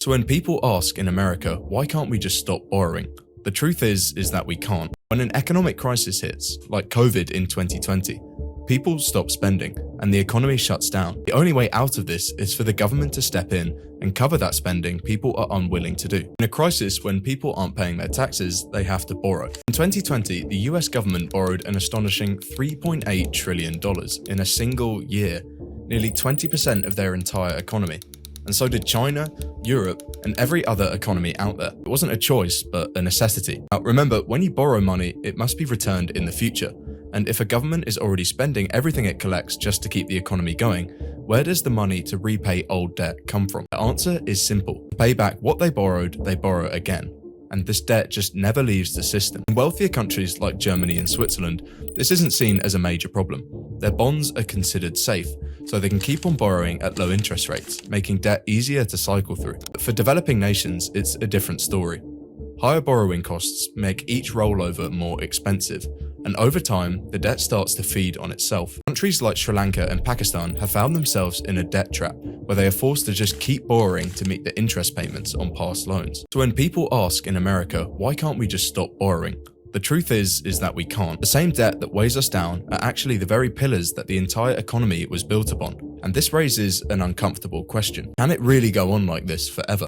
So when people ask in America, why can't we just stop borrowing? The truth is that we can't. When an economic crisis hits, like COVID in 2020, people stop spending and the economy shuts down. The only way out of this is for the government to step in and cover that spending people are unwilling to do. In a crisis, when people aren't paying their taxes, they have to borrow. In 2020, the US government borrowed an astonishing $3.8 trillion in a single year, nearly 20% of their entire economy. And so did China, Europe, and every other economy out there. It wasn't a choice, but a necessity. Now, remember, when you borrow money, it must be returned in the future. And if a government is already spending everything it collects just to keep the economy going, where does the money to repay old debt come from? The answer is simple. To pay back what they borrow again. And this debt just never leaves the system. In wealthier countries like Germany and Switzerland, this isn't seen as a major problem. Their bonds are considered safe, so they can keep on borrowing at low interest rates, making debt easier to cycle through. But for developing nations, it's a different story. Higher borrowing costs make each rollover more expensive, and over time, the debt starts to feed on itself. Countries like Sri Lanka and Pakistan have found themselves in a debt trap, where they are forced to just keep borrowing to meet the interest payments on past loans. So when people ask in America, why can't we just stop borrowing? The truth is that we can't. The same debt that weighs us down are actually the very pillars that the entire economy was built upon. And this raises an uncomfortable question. Can it really go on like this forever?